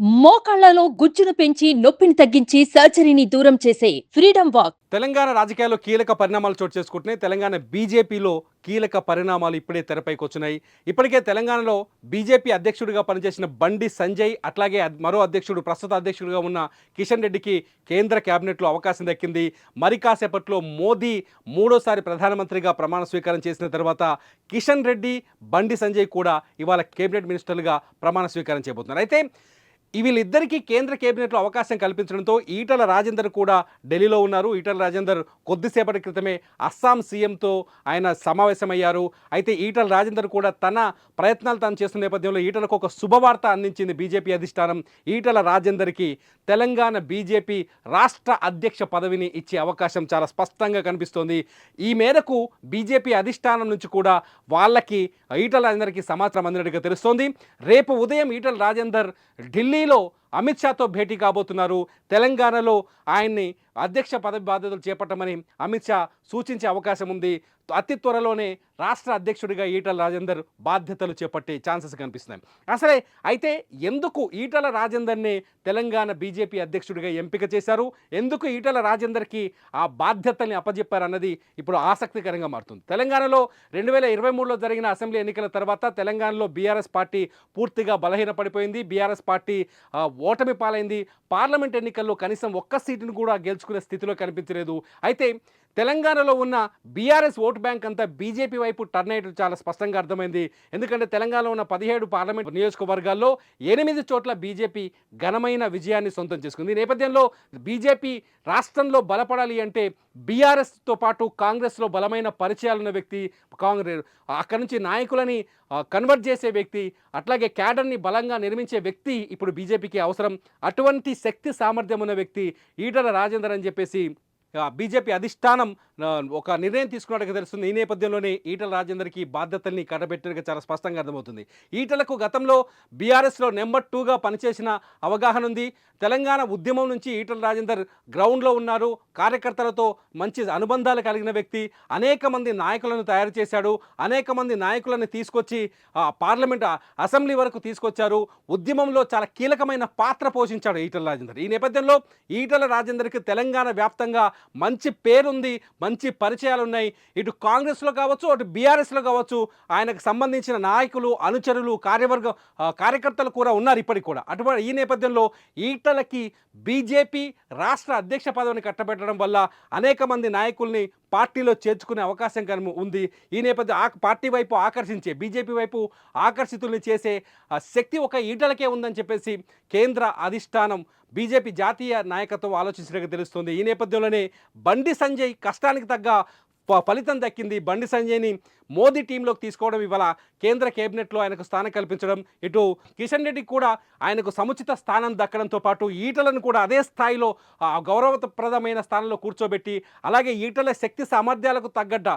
మోకాళ్లలో గుజ్జును పెంచి నొప్పిని తగ్గించి సర్జరీని దూరం చేసే ఫ్రీడమ్ వాక్. తెలంగాణ రాజకీయాల్లో కీలక పరిణామాలు చోటు చేసుకుంటున్నాయి. తెలంగాణ బీజేపీలో కీలక పరిణామాలు ఇప్పుడే తెరపైకి వచ్చినాయి. ఇప్పటికే తెలంగాణలో బీజేపీ అధ్యక్షుడిగా పనిచేసిన బండి సంజయ్, అట్లాగే మరో అధ్యక్షుడు, ప్రస్తుత అధ్యక్షుడిగా ఉన్న కిషన్ రెడ్డికి కేంద్ర కేబినెట్లో అవకాశం దక్కింది. మరి కాసేపట్లో మోదీ మూడోసారి ప్రధానమంత్రిగా ప్రమాణ స్వీకారం చేసిన తర్వాత కిషన్ రెడ్డి, బండి సంజయ్ కూడా ఇవాళ కేబినెట్ మినిస్టర్లుగా ప్రమాణ స్వీకారం చేయబోతున్నారు. అయితే వీళ్ళిద్దరికీ కేంద్ర కేబినెట్లో అవకాశం కల్పించడంతో ఈటల రాజేందర్ కూడా ఢిల్లీలో ఉన్నారు. ఈటల రాజేందర్ కొద్దిసేపటి క్రితమే అస్సాం సీఎంతో ఆయన సమావేశమయ్యారు. అయితే ఈటల రాజేందర్ కూడా తన ప్రయత్నాలు తాను చేస్తున్న నేపథ్యంలో ఈటలకు ఒక శుభవార్త అందించింది బీజేపీ అధిష్టానం. ఈటల రాజేందర్కి తెలంగాణ బీజేపీ రాష్ట్ర అధ్యక్ష పదవిని ఇచ్చే అవకాశం చాలా స్పష్టంగా కనిపిస్తోంది. ఈ మేరకు బీజేపీ అధిష్టానం నుంచి కూడా వాళ్ళకి ఈటల రాజేందర్కి సమాచారం అందినట్టుగా తెలుస్తోంది. రేపు ఉదయం ఈటల రాజేందర్ ఢిల్లీలో అమిత్ షాతో భేటీ కాబోతున్నారు. తెలంగాణలో ఆయన్ని అధ్యక్ష పదవి బాధ్యతలు చేపట్టమని అమిత్ షా సూచించే అవకాశం ఉంది. అతి త్వరలోనే రాష్ట్ర అధ్యక్షుడిగా ఈటల రాజేందర్ బాధ్యతలు చేపట్టే ఛాన్సెస్ కనిపిస్తున్నాయి. అసలే అయితే ఎందుకు ఈటల రాజేందర్ని తెలంగాణ బీజేపీ అధ్యక్షుడిగా ఎంపిక చేశారు, ఎందుకు ఈటల రాజేందర్కి ఆ బాధ్యతల్ని అప్పజెప్పారన్నది ఇప్పుడు ఆసక్తికరంగా మారుతుంది. తెలంగాణలో 2023లో జరిగిన అసెంబ్లీ ఎన్నికల తర్వాత తెలంగాణలో బీఆర్ఎస్ పార్టీ పూర్తిగా బలహీనపడిపోయింది. బీఆర్ఎస్ పార్టీ ఓటమి పాలైంది. పార్లమెంట్ ఎన్నికల్లో కనీసం ఒక్క సీటును కూడా గెలుచుకునే స్థితిలో కనిపించలేదు. అయితే తెలంగాణలో ఉన్న బీఆర్ఎస్ ఓటు బ్యాంక్ అంతా బీజేపీ వైపు టర్న్ అయ్యేది చాలా స్పష్టంగా అర్థమైంది. ఎందుకంటే తెలంగాణలో ఉన్న 17 పార్లమెంట్ నియోజకవర్గాల్లో 8 చోట్ల బీజేపీ ఘనమైన విజయాన్ని సొంతం చేసుకుంది. ఈ నేపథ్యంలో బీజేపీ రాష్ట్రంలో బలపడాలి అంటే బీఆర్ఎస్తో పాటు కాంగ్రెస్లో బలమైన పరిచయాలున్న వ్యక్తి, కాంగ్రెస్ అక్కడి నుంచి నాయకులని కన్వర్ట్ చేసే వ్యక్తి, అట్లాగే క్యాడర్ని బలంగా నిర్మించే వ్యక్తి ఇప్పుడు బీజేపీకి అవసరం. అటువంటి శక్తి సామర్థ్యం ఉన్న వ్యక్తి ఈటల రాజేందర్ అని చెప్పేసి బీజేపీ అధిష్టానం ఒక నిర్ణయం తీసుకున్నట్టుగా తెలుస్తుంది. ఈ నేపథ్యంలోనే ఈటల రాజేందర్కి బాధ్యతల్ని కట్టబెట్టినట్టుగా చాలా స్పష్టంగా అర్థమవుతుంది. ఈటలకు గతంలో బీఆర్ఎస్లో నెంబర్ 2గా పనిచేసిన అవగాహన ఉంది. తెలంగాణ ఉద్యమం నుంచి ఈటల రాజేందర్ గ్రౌండ్లో ఉన్నారు. కార్యకర్తలతో మంచి అనుబంధాలు కలిగిన వ్యక్తి. అనేక మంది నాయకులను తయారు చేశాడు. అనేక మంది నాయకులను తీసుకొచ్చి పార్లమెంట్ అసెంబ్లీ వరకు తీసుకొచ్చారు. ఉద్యమంలో చాలా కీలకమైన పాత్ర పోషించాడు ఈటల రాజేందర్. ఈ నేపథ్యంలో ఈటల రాజేందర్కి తెలంగాణ వ్యాప్తంగా మంచి పేరుంది, మంచి పరిచయాలు ఉన్నాయి. ఇటు కాంగ్రెస్లో కావచ్చు, అటు బీఆర్ఎస్లో కావచ్చు ఆయనకు సంబంధించిన నాయకులు, అనుచరులు, కార్యకర్తలు కూడా ఉన్నారు ఇప్పటికి కూడా. అటువంటి ఈ నేపథ్యంలో ఈటలకి బీజేపీ రాష్ట్ర అధ్యక్ష పదవిని కట్టబెట్టడం వల్ల అనేక మంది నాయకుల్ని పార్టీలో చేర్చుకునే అవకాశం ఉంది. ఈ నేపథ్యం పార్టీ వైపు ఆకర్షించే, బీజేపీ వైపు ఆకర్షితుల్ని చేసే శక్తి ఒక ఈటలకే ఉందని చెప్పేసి కేంద్ర అధిష్టానం బీజేపీ జాతీయ నాయకత్వం ఆలోచించినట్టుగా తెలుస్తుంది. ఈ నేపథ్యంలోనే బండి సంజయ్ కష్టానికి తగ్గ ఫలితం దక్కింది. బండి సంజయ్ని మోదీ టీంలోకి తీసుకోవడం, ఇవాళ కేంద్ర కేబినెట్లో ఆయనకు స్థానం కల్పించడం, ఇటు కిషన్ రెడ్డికి కూడా ఆయనకు సముచిత స్థానం దక్కడంతో పాటు ఈటలను కూడా అదే స్థాయిలో గౌరవప్రదమైన స్థానంలో కూర్చోబెట్టి, అలాగే ఈటల శక్తి సామర్థ్యాలకు తగ్గట్ట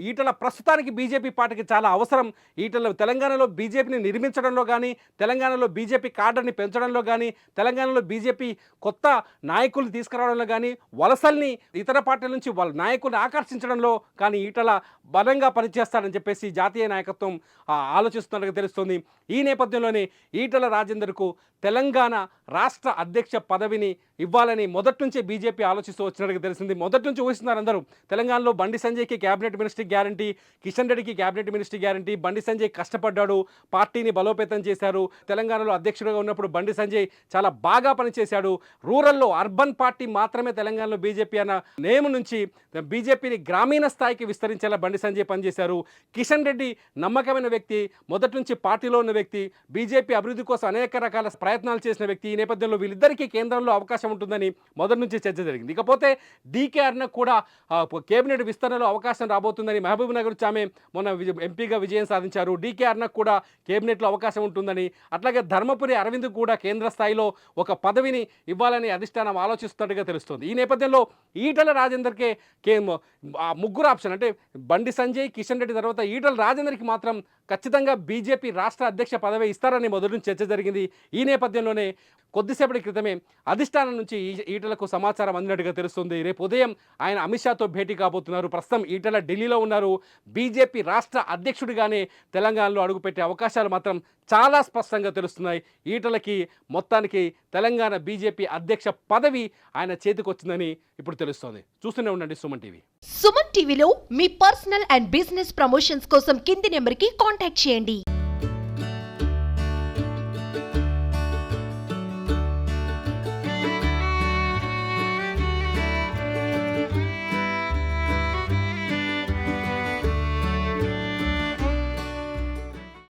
ఈటల ప్రస్తుతానికి బీజేపీ పార్టీకి చాలా అవసరం. ఈటల తెలంగాణలో బీజేపీని నిర్మించడంలో కానీ, తెలంగాణలో బీజేపీ కార్డర్ని పెంచడంలో కానీ, తెలంగాణలో బీజేపీ కొత్త నాయకులు తీసుకురావడంలో కానీ, వలసల్ని ఇతర పార్టీల నుంచి వాళ్ళ నాయకుల్ని ఆకర్షించడంలో కానీ ఈటల బలంగా పనిచేస్తాడని చెప్పేసి జాతీయ నాయకత్వం ఆలోచిస్తున్నట్టుగా తెలుస్తుంది. ఈ నేపథ్యంలోనే ఈటల రాజేందర్కు తెలంగాణ రాష్ట్ర అధ్యక్ష పదవిని ఇవ్వాలని మొదటి నుంచే బీజేపీ ఆలోచిస్తూ వచ్చినట్టుగా తెలిసింది. మొదటి నుంచి ఊహిస్తున్నారు అందరూ. తెలంగాణలో బండి సంజయ్కి క్యాబినెట్ మినిస్ట్రీ గ్యారంటీ, కిషన్ రెడ్డికి cabinet ministry guarantee. Bandi Sanjay కష్టపడ్డాడు, పార్టీని బలోపేతం చేశారు. తెలంగాణలో అధ్యక్షుడిగా ఉన్నప్పుడు బండి సంజయ్ చాలా బాగా పనిచేశాడు. రూరల్లో అర్బన్ పార్టీ మాత్రమే తెలంగాణలో బీజేపీ అన్న నేమ్ నుంచి బీజేపీని గ్రామీణ స్థాయికి విస్తరించేలా బండి సంజయ్ పనిచేశారు. కిషన్ రెడ్డి నమ్మకమైన వ్యక్తి, మొదటి నుంచి పార్టీలో ఉన్న వ్యక్తి, బీజేపీ అభివృద్ధి కోసం అనేక రకాల ప్రయత్నాలు చేసిన వ్యక్తి. ఈ నేపథ్యంలో వీళ్ళిద్దరికీ కేంద్రంలో అవకాశం ఉంటుందని మొదటి నుంచి చర్చ జరిగింది. ఇకపోతే డీకే అరుణకు కూడా కేబినెట్ విస్తరణలో అవకాశం రాబోతుందని, మహబూబ్ నగర్ నుంచి ఆమె మొన్న ఎంపీగా విజయం సాధించారు. డీకే అరుణకు కూడా కేబినెట్లో అవకాశం ఉంటుందని, అట్లాగే ధర్మపురి అరవింద్ కూడా కేంద్ర స్థాయిలో ఒక పదవిని ఇవ్వాలని అధిష్టానం ఆలోచిస్తున్నట్టుగా తెలుస్తుంది. ఈ నేపథ్యంలో ఈటల రాజేందర్కే ముగ్గురు ఆప్షన్ అంటే బండి సంజయ్, కిషన్ రెడ్డి తర్వాత ఈటల రాజేందర్కి మాత్రం ఖచ్చితంగా బీజేపీ రాష్ట్ర అధ్యక్ష పదవి ఇస్తారని మొదటి నుంచి చర్చ జరిగింది. ఈ నేపథ్యంలోనే కొద్దిసేపటి క్రితమే అధిష్టానం నుంచి ఈటలకు సమాచారం అందినట్టుగా తెలుస్తుంది. రేపు ఉదయం ఆయన అమిత్ షాతో భేటీ కాబోతున్నారు. ప్రస్తుతం ఈటల ఢిల్లీలో ఉన్నారు. బీజేపీ రాష్ట్ర అధ్యక్షుడిగానే తెలంగాణలో అడుగుపెట్టే అవకాశాలు మాత్రం చాలా స్పష్టంగా తెలుస్తున్నాయి. ఈటలకి మొత్తానికి తెలంగాణ బీజేపీ అధ్యక్ష పదవి ఆయన చేతికొచ్చిందని ఇప్పుడు తెలుస్తోంది. చూస్తూనే ఉండండి సుమన్ టీవీ. సుమన్ టీవీలో మీ పర్సనల్ అండ్ బిజినెస్ ప్రమోషన్స్ కోసం కింది నెంబర్కి కాంటాక్ట్ చేయండి.